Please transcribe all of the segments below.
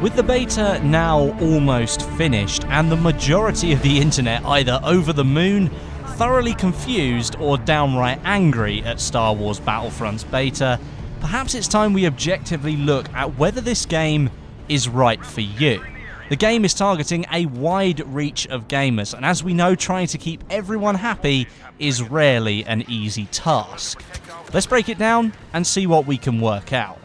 With the beta now almost finished and the majority of the internet either over the moon, thoroughly confused or downright angry at Star Wars Battlefront's beta, perhaps it's time we objectively look at whether this game is right for you. The game is targeting a wide reach of gamers, and as we know, trying to keep everyone happy is rarely an easy task. Let's break it down and see what we can work out.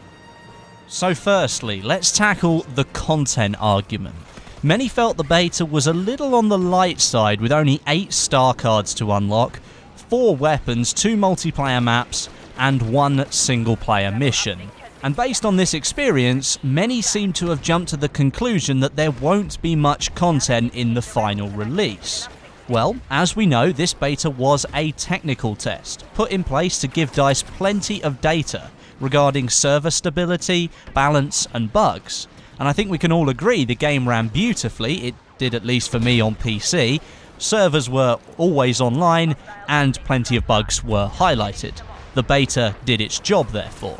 So firstly, let's tackle the content argument. Many felt the beta was a little on the light side with only 8 star cards to unlock, 4 weapons, 2 multiplayer maps, and 1 single player mission. And based on this experience, many seem to have jumped to the conclusion that there won't be much content in the final release. Well, as we know, this beta was a technical test, put in place to give DICE plenty of data regarding server stability, balance, and bugs. And I think we can all agree the game ran beautifully. It did, at least for me on PC. Servers were always online, and plenty of bugs were highlighted. The beta did its job, therefore.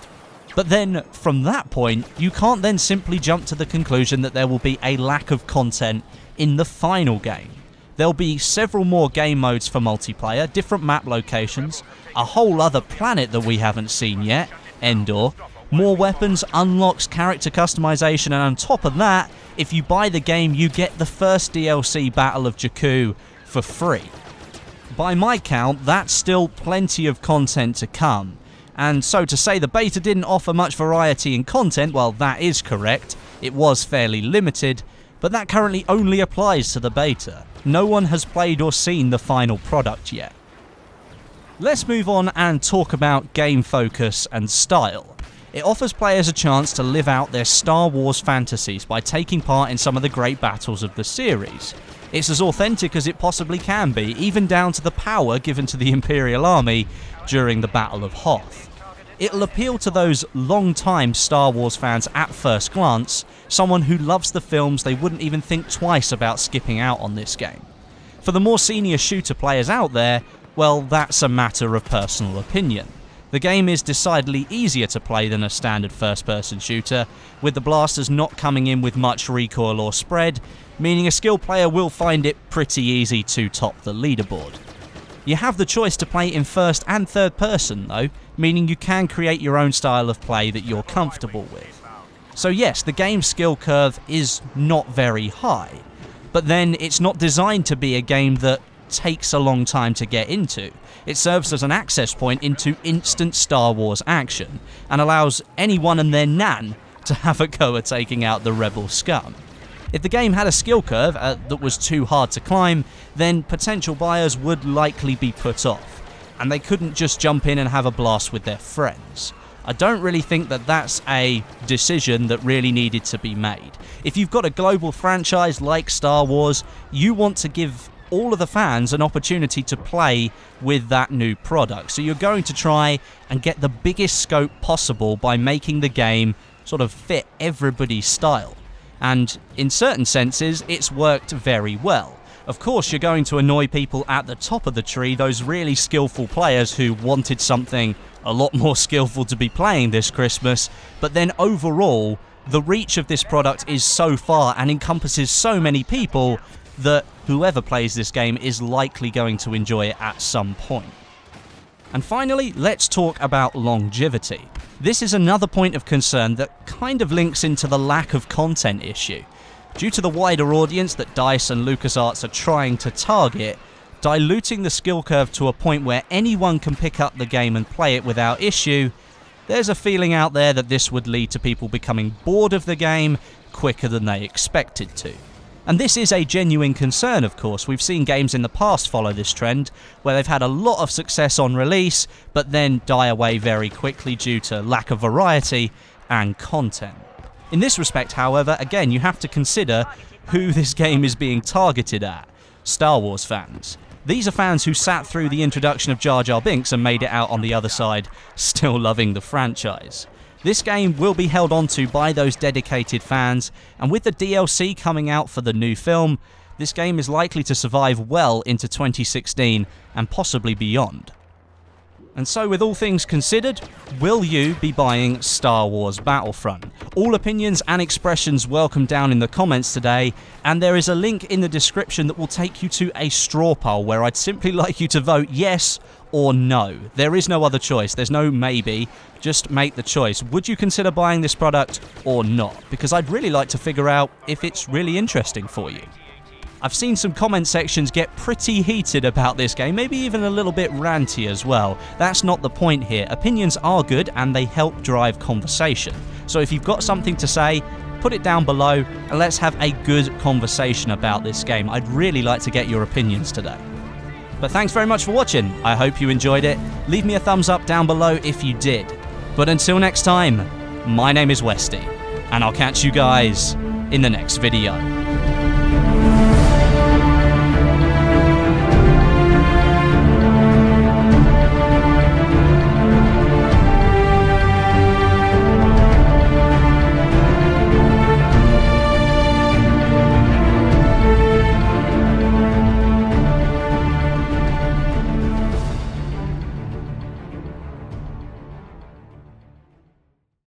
But then, from that point, you can't then simply jump to the conclusion that there will be a lack of content in the final game. There'll be several more game modes for multiplayer, different map locations, a whole other planet that we haven't seen yet, Endor, more weapons, unlocks, character customization, and on top of that, if you buy the game, you get the first DLC, Battle of Jakku, for free. By my count, that's still plenty of content to come. And so to say the beta didn't offer much variety in content, well, that is correct. It was fairly limited, but that currently only applies to the beta. No one has played or seen the final product yet. Let's move on and talk about game focus and style. It offers players a chance to live out their Star Wars fantasies by taking part in some of the great battles of the series. It's as authentic as it possibly can be, even down to the power given to the Imperial Army during the Battle of Hoth. It'll appeal to those long-time Star Wars fans at first glance, someone who loves the films. They wouldn't even think twice about skipping out on this game. For the more senior shooter players out there, well, that's a matter of personal opinion. The game is decidedly easier to play than a standard first-person shooter, with the blasters not coming in with much recoil or spread, meaning a skilled player will find it pretty easy to top the leaderboard. You have the choice to play in first and third person though, meaning you can create your own style of play that you're comfortable with. So yes, the game's skill curve is not very high, but then it's not designed to be a game that takes a long time to get into. It serves as an access point into instant Star Wars action, and allows anyone and their nan to have a go at taking out the rebel scum. If the game had a skill curve that was too hard to climb, then potential buyers would likely be put off, and they couldn't just jump in and have a blast with their friends. I don't really think that that's a decision that really needed to be made. If you've got a global franchise like Star Wars, you want to give all of the fans an opportunity to play with that new product. So you're going to try and get the biggest scope possible by making the game sort of fit everybody's style. And in certain senses, it's worked very well. Of course, you're going to annoy people at the top of the tree, those really skillful players who wanted something a lot more skillful to be playing this Christmas, but then overall, the reach of this product is so far and encompasses so many people that whoever plays this game is likely going to enjoy it at some point. And finally, let's talk about longevity. This is another point of concern that kind of links into the lack of content issue. Due to the wider audience that DICE and LucasArts are trying to target, diluting the skill curve to a point where anyone can pick up the game and play it without issue, there's a feeling out there that this would lead to people becoming bored of the game quicker than they expected to. And this is a genuine concern, of course. We've seen games in the past follow this trend, where they've had a lot of success on release, but then die away very quickly due to lack of variety and content. In this respect, however, again, you have to consider who this game is being targeted at. Star Wars fans. These are fans who sat through the introduction of Jar Jar Binks and made it out on the other side, still loving the franchise. This game will be held onto by those dedicated fans, and with the DLC coming out for the new film, this game is likely to survive well into 2016 and possibly beyond. And so with all things considered, will you be buying Star Wars Battlefront? All opinions and expressions welcome down in the comments today, and there is a link in the description that will take you to a straw poll where I'd simply like you to vote yes or no. There is no other choice. There's no maybe. Just make the choice. Would you consider buying this product or not? Because I'd really like to figure out if it's really interesting for you. I've seen some comment sections get pretty heated about this game, maybe even a little bit ranty as well. That's not the point here. Opinions are good and they help drive conversation. So if you've got something to say, put it down below and let's have a good conversation about this game. I'd really like to get your opinions today. But thanks very much for watching. I hope you enjoyed it. Leave me a thumbs up down below if you did. But until next time, my name is Westy, and I'll catch you guys in the next video.